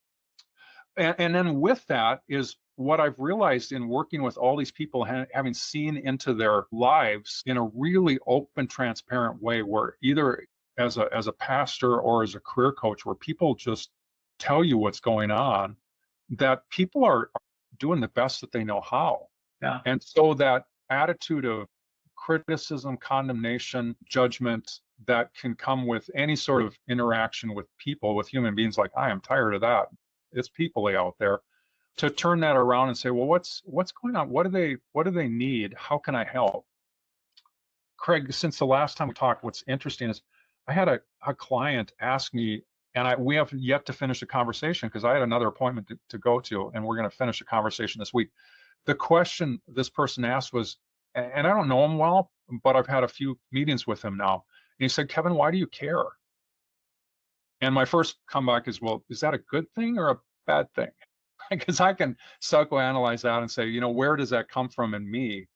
And then with that is what I've realized in working with all these people, having seen into their lives in a really open, transparent way, where either as a pastor or as a career coach, where people just tell you what's going on, that people are doing the best that they know how. Yeah. And so that attitude of criticism, condemnation, judgment that can come with any sort of interaction with people, with human beings, like I am tired of that. It's people out there. To turn that around and say, well, what's going on? What do they need? How can I help? Craig, since the last time we talked, what's interesting is I had a client ask me, and we have yet to finish the conversation because I had another appointment to go to, and we're going to finish the conversation this week. The question this person asked was, and I don't know him well, but I've had a few meetings with him now. And he said, Kevin, why do you care? And my first comeback is, well, is that a good thing or a bad thing? Because I can psychoanalyze that and say, where does that come from in me?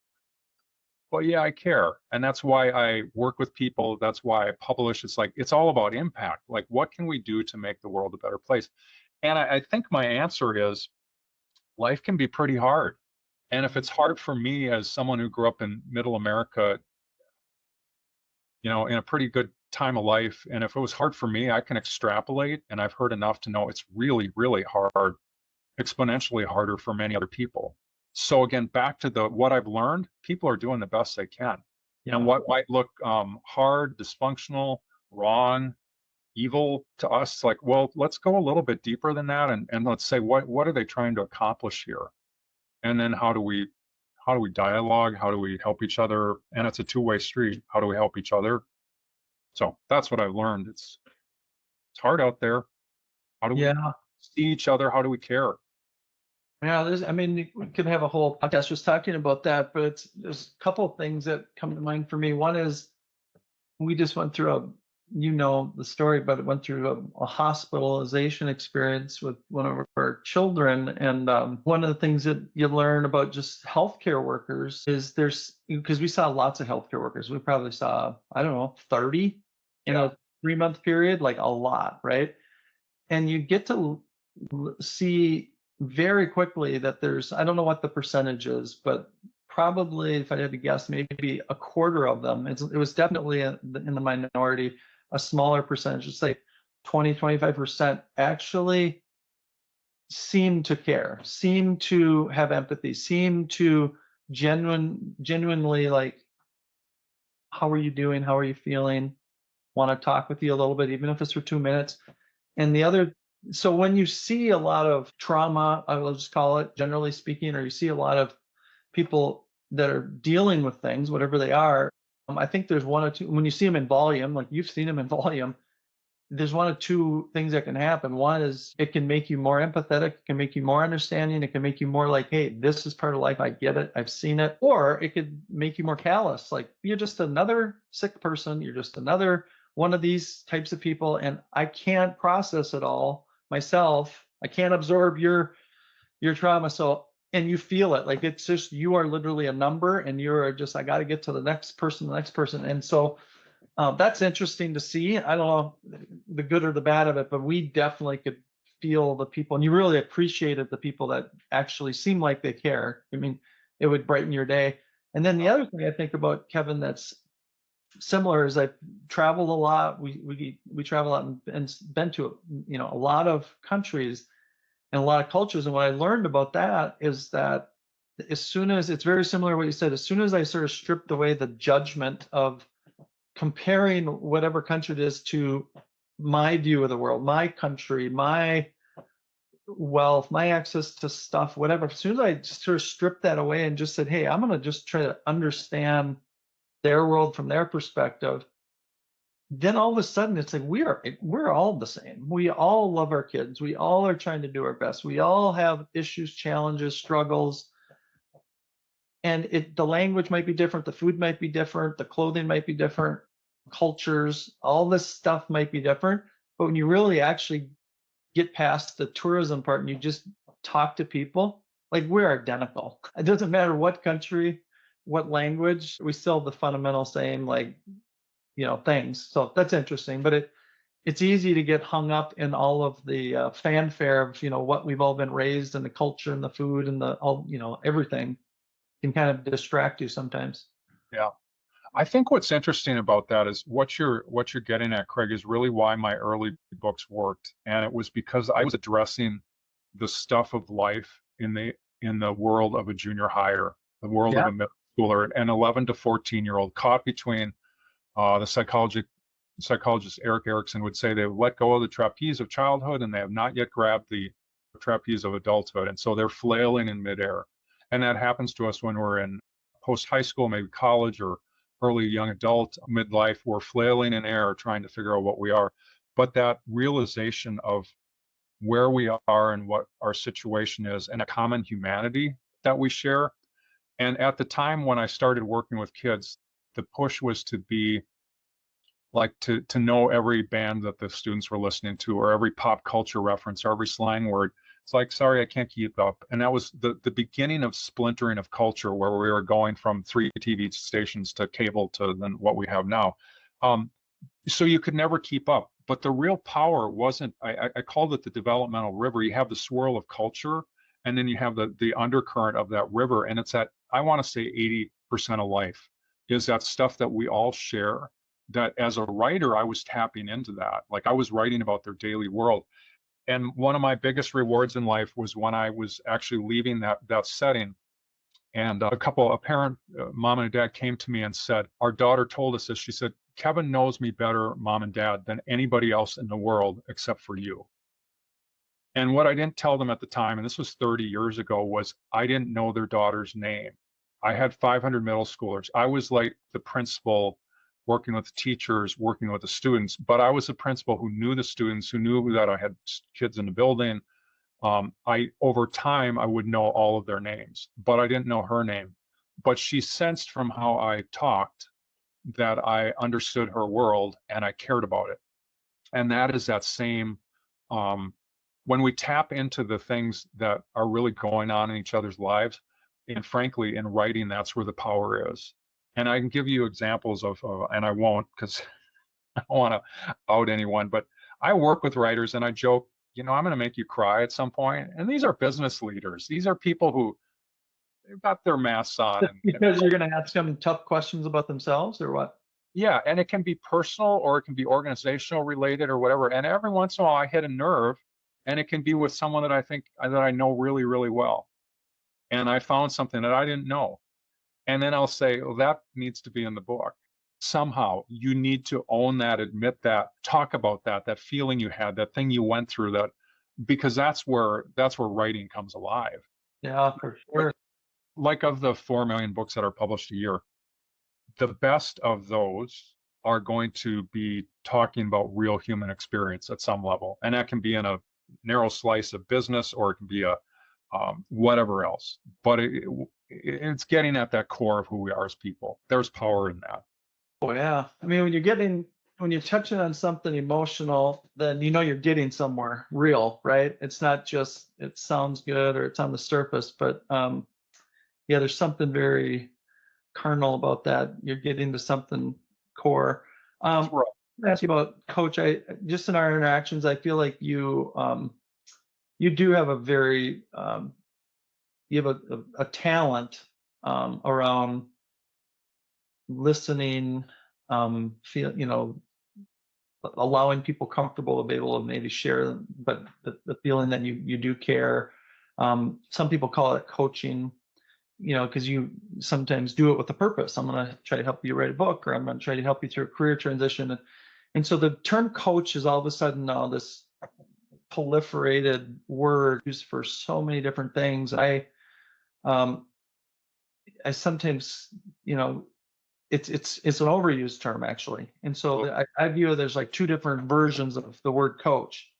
Well, yeah, I care. And that's why I work with people. That's why I publish. It's all about impact. Like, what can we do to make the world a better place? And I think my answer is life can be pretty hard. And if it's hard for me as someone who grew up in middle America, in a pretty good time of life, and if it was hard for me, I can extrapolate, and I've heard enough to know it's really, really hard, exponentially harder for many other people. So again, back to what I've learned, people are doing the best they can. Yeah. And what might look hard, dysfunctional, wrong, evil to us, like, well, let's go a little bit deeper than that, and let's say, what are they trying to accomplish here? And then how do we dialogue? How do we help each other? And it's a two-way street. How do we help each other? So that's what I've learned. It's hard out there. How do we Yeah. see each other? How do we care? Yeah, I mean, we could have a whole podcast just talking about that, but there's a couple of things that come to mind for me. One is we just went through you know the story, but it went through a hospitalization experience with one of our children. And one of the things that you learn about just healthcare workers is because we saw lots of healthcare workers. We probably saw, I don't know, 30 in Yeah. a 3-month period, like a lot, right? And you get to see very quickly that there's, I don't know what the percentage is, but probably if I had to guess, maybe a quarter of them, it was definitely in the minority, a smaller percentage, let's say 20, 25% actually seem to care, seem to have empathy, seem to genuinely like, how are you doing? How are you feeling? Want to talk with you a little bit, even if it's for 2 minutes. And the other, so when you see a lot of trauma, I will just call it, generally speaking, or you see a lot of people that are dealing with things, whatever they are, I think there's one or two, when you see them in volume, like you've seen them in volume, there's one of two things that can happen. One is it can make you more empathetic, it can make you more understanding, it can make you more like, hey, this is part of life, I get it, I've seen it. Or it could make you more callous, like you're just another sick person, you're just another one of these types of people, and I can't process it all myself. I can't absorb your trauma. So, and you feel it, like it's just, you are literally a number, and you're just, I got to get to the next person, the next person. And so that's interesting to see. I don't know the good or the bad of it, but we definitely could feel the people, and you really appreciated the people that actually seem like they care. I mean, it would brighten your day. And then the other thing I think about, Kevin, that's similar is I've traveled a lot. We travel out and been to a lot of countries and a lot of cultures. And what I learned about that is that as soon as, it's very similar to what you said, as soon as I sort of stripped away the judgment of comparing whatever country it is to my view of the world, my country, my wealth, my access to stuff, whatever. As soon as I just sort of stripped that away and just said, hey, I'm going to just try to understand their world from their perspective, then all of a sudden it's like we're all the same. We all love our kids. We all are trying to do our best. We all have issues, challenges, struggles, and the language might be different, the food might be different, the clothing might be different, cultures, all this stuff might be different. But when you really actually get past the tourism part and you just talk to people, like we're identical. It doesn't matter what country, what language, we still have the fundamental same like things. So that's interesting. But it's easy to get hung up in all of the fanfare of what we've all been raised, and the culture and the food and the all everything can kind of distract you sometimes. Yeah. I think what's interesting about that is what you're getting at, Craig, is really why my early books worked. And it was because I was addressing the stuff of life in the world of a junior higher, the world of Yeah. a middle schooler, an 11 to 14-year-old caught between the psychologist Eric Erickson would say they've let go of the trapeze of childhood and they have not yet grabbed the trapeze of adulthood. And so they're flailing in midair. And that happens to us when we're in post high school, maybe college, or early young adult, midlife. We're flailing in air trying to figure out what we are. But that realization of where we are and what our situation is and a common humanity that we share. And at the time when I started working with kids, the push was to be like to know every band that the students were listening to, or every pop culture reference, or every slang word. It's like, sorry, I can't keep up. And that was the beginning of splintering of culture, where we were going from 3 TV stations to cable to then what we have now. So you could never keep up. But the real power wasn't, I called it the developmental river. You have the swirl of culture, and then you have the undercurrent of that river. And it's that, I want to say 80% of life is that stuff that we all share, that as a writer, I was tapping into that. Like I was writing about their daily world. And one of my biggest rewards in life was when I was actually leaving that setting. And a parent, mom and dad, came to me and said, our daughter told us this. She said, Kevin knows me better, mom and dad, than anybody else in the world except for you. And what I didn't tell them at the time, and this was 30 years ago, was I didn't know their daughter's name. I had 500 middle schoolers. I was like the principal working with the teachers, working with the students, but I was a principal who knew the students, who knew that I had kids in the building. Over time, I would know all of their names, but I didn't know her name. But she sensed from how I talked that I understood her world and I cared about it. And that is that same, when we tap into the things that are really going on in each other's lives, and frankly, in writing, that's where the power is. And I can give you examples of, and I won't because I don't want to out anyone, but I work with writers and I joke, I'm going to make you cry at some point. And these are business leaders. These are people who they've got their masks on. Because you're going to ask them tough questions about themselves or what? Yeah, and it can be personal or it can be organizational related or whatever. And every once in a while I hit a nerve and it can be with someone that I think that I know really, really well. And I found something that I didn't know. And then I'll say, well, that needs to be in the book. Somehow you need to own that, admit that, talk about that feeling you had, that thing you went through, that because that's where writing comes alive. Yeah, for sure. Like of the 4 million books that are published a year, the best of those are going to be talking about real human experience at some level. And that can be in a narrow slice of business or it can be a whatever else. But it's getting at that core of who we are as people. There's power in that. Oh yeah. I mean, when you're touching on something emotional, then you're getting somewhere real, right? It's not just it sounds good or it's on the surface, but yeah, there's something very carnal about that. You're getting to something core. Right. I'm gonna ask you about Coach. I just in our interactions, I feel like you do have a very you have a talent around listening, allowing people comfortable to be able to maybe share them, but the feeling that you do care. Some people call it coaching, because you sometimes do it with a purpose. I'm going to try to help you write a book, or I'm going to try to help you through a career transition. And so the term coach is all of a sudden now this proliferated word used for so many different things. I sometimes, it's an overused term actually. And so I view there's like two different versions of the word coach.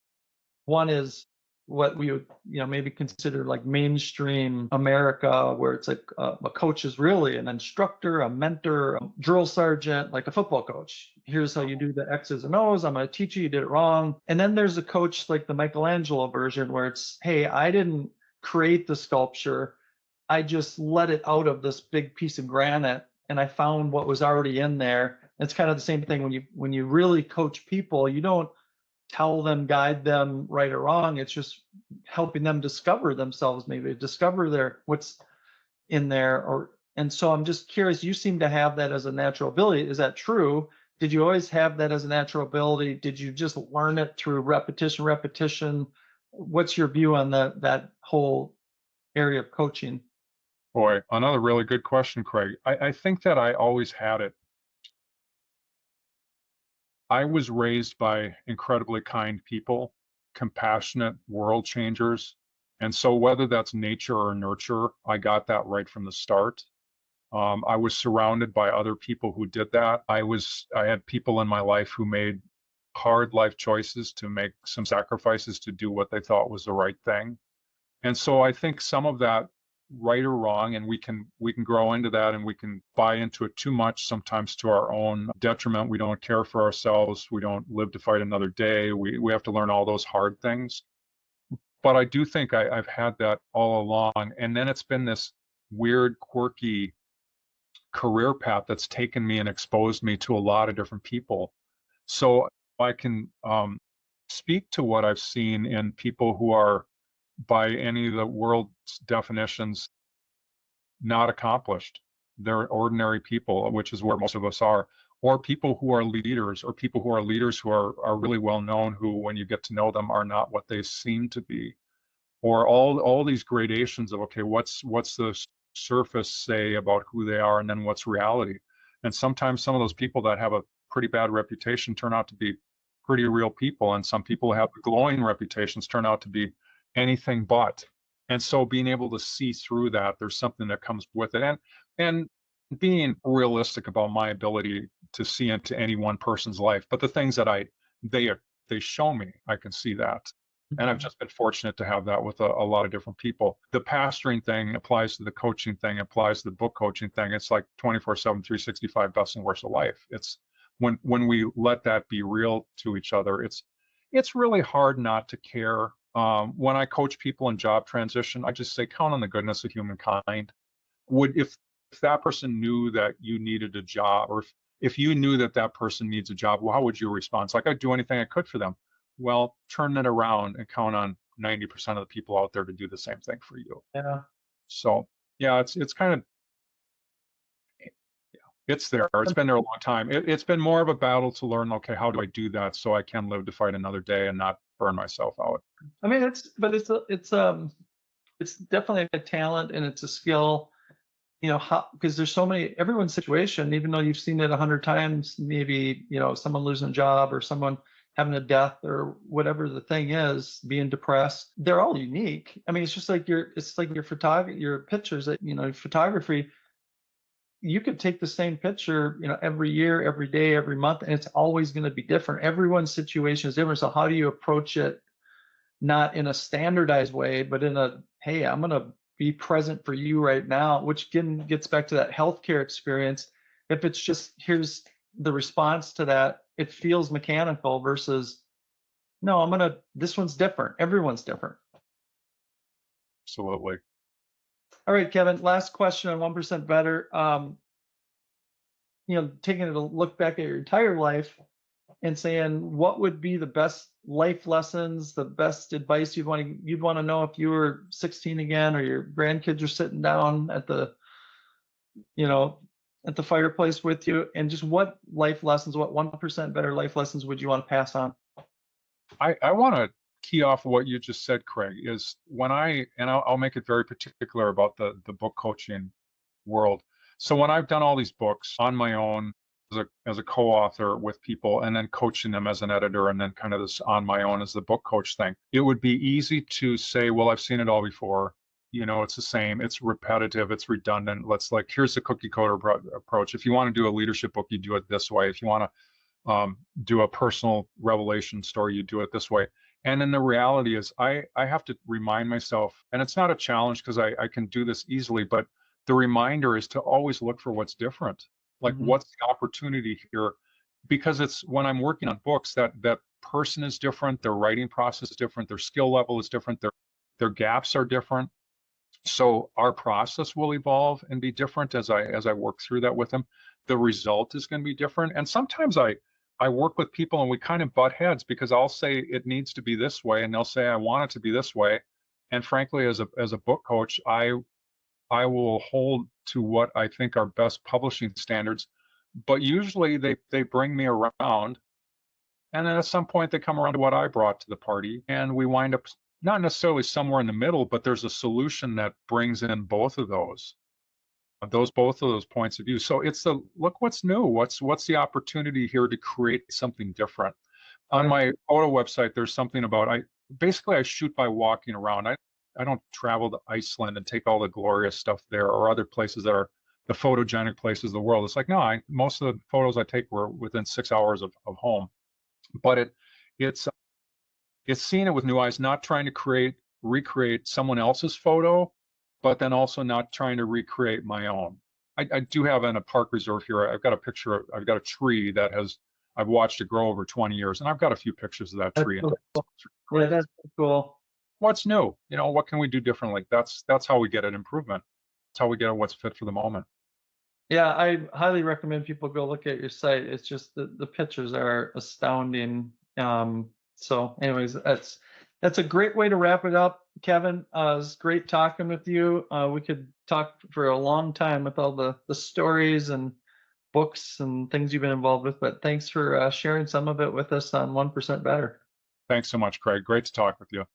One is what we would maybe consider like mainstream America, where it's like a coach is really an instructor, a mentor, a drill sergeant, like a football coach. Here's how you do the X's and O's. I'm going to teach you did it wrong. And then there's a coach like the Michelangelo version, where it's, hey, I didn't create the sculpture, I just let it out of this big piece of granite and I found what was already in there. It's kind of the same thing when you really coach people. You don't tell them, guide them right or wrong. It's just helping them discover themselves, maybe discover what's in there. And so I'm just curious, you seem to have that as a natural ability. Is that true? Did you always have that as a natural ability? Did you just learn it through repetition? What's your view on that whole area of coaching? Boy, another really good question, Craig. I think that I always had it. I was raised by incredibly kind people, compassionate world changers. And so whether that's nature or nurture, I got that right from the start. I was surrounded by other people who did that. I had people in my life who made hard life choices to make some sacrifices to do what they thought was the right thing. And so I think some of that, right or wrong, and we can grow into that and we can buy into it too much, sometimes to our own detriment. We don't care for ourselves. We don't live to fight another day. We have to learn all those hard things. But I do think I've had that all along. And then it's been this weird, quirky career path that's taken me and exposed me to a lot of different people. So I can speak to what I've seen in people who are, by any of the world's definitions, not accomplished. They're ordinary people, which is where most of us are, or people who are leaders, or people who are leaders who are really well known, who, when you get to know them, are not what they seem to be. Or all these gradations of, okay, what's the surface say about who they are, and then what's reality. And sometimes some of those people that have a pretty bad reputation turn out to be pretty real people, and some people who have glowing reputations turn out to be anything but. And so being able to see through that, there's something that comes with it. And being realistic about my ability to see into any one person's life, but the things that they they show me, I can see that. And I've Mhm. just been fortunate to have that with a lot of different people. The pastoring thing applies to the coaching thing, applies to the book coaching thing. It's like 24/7, 365 best and worst of life. It's when we let that be real to each other, it's really hard not to care. When I coach people in job transition, I just say, count on the goodness of humankind. Would if that person knew that you needed a job, or if you knew that that person needs a job, well, how would you respond? It's like, I'd do anything I could for them. Well, turn it around and count on 90% of the people out there to do the same thing for you. Yeah. So yeah, it's kind of, it's there. It's been there a long time. It's been more of a battle to learn, okay, how do I do that so I can live to fight another day and not burn myself out? I mean, it's definitely a talent and it's a skill. How, because there's so many, everyone's situation, even though you've seen it 100 times, maybe, someone losing a job or someone having a death or whatever the thing is, being depressed, they're all unique. I mean, it's like your photography, your pictures that, photography, you could take the same picture, every year, every day, every month, and it's always going to be different. Everyone's situation is different. So how do you approach it, not in a standardized way, but in a, hey, I'm going to be present for you right now, which again gets back to that healthcare experience. If it's just, here's the response to that, it feels mechanical versus, no, this one's different. Everyone's different. Absolutely. All right, Kevin, last question on 1% Better. Taking a look back at your entire life and saying what would be the best life lessons, the best advice you'd want to know if you were 16 again, or your grandkids are sitting down you know, at the fireplace with you, and just what life lessons, what 1% better life lessons would you want to pass on? I want to key off of what you just said, Craig, is and I'll make it very particular about the book coaching world. So when I've done all these books on my own as a co-author with people, and then coaching them as an editor, and then kind of this on my own as the book coach thing, it would be easy to say, well, I've seen it all before. It's the same, it's repetitive, it's redundant. Here's the cookie cutter approach. If you want to do a leadership book, you do it this way. If you want to do a personal revelation story, you do it this way. And then the reality is, I have to remind myself, and it's not a challenge because I can do this easily, but the reminder is to always look for what's different. Like, Hmm. what's the opportunity here? Because it's when I'm working on books, that person is different, their writing process is different, their skill level is different, their gaps are different. So our process will evolve and be different as I work through that with them. The result is going to be different. And sometimes I work with people and we kind of butt heads because I'll say it needs to be this way and they'll say I want it to be this way. And frankly, as a book coach, I will hold to what I think are best publishing standards. But usually they bring me around, and then at some point, they come around to what I brought to the party, and we wind up not necessarily somewhere in the middle, but there's a solution that brings in both of those points of view. So it's the look what's new, what's the opportunity here to create something different. On Right. my photo website, there's something about I shoot by walking around. I don't travel to Iceland and take all the glorious stuff there or other places that are the photogenic places of the world. It's like, no, most of the photos I take were within 6 hours of home. But it's it's seeing it with new eyes, not trying to recreate someone else's photo, but then also not trying to recreate my own. I do have in a park reserve here, I've got a tree that I've watched it grow over 20 years, and I've got a few pictures of that That's tree, and so cool. it's Yeah, great. that's so cool. What's new? What can we do differently? That's how we get an improvement. That's how we get what's fit for the moment. Yeah, I highly recommend people go look at your site. It's just the pictures are astounding. So anyways, that's a great way to wrap it up, Kevin. It's great talking with you. We could talk for a long time with all the stories and books and things you've been involved with, but thanks for sharing some of it with us on 1% Better. Thanks so much, Craig. Great to talk with you.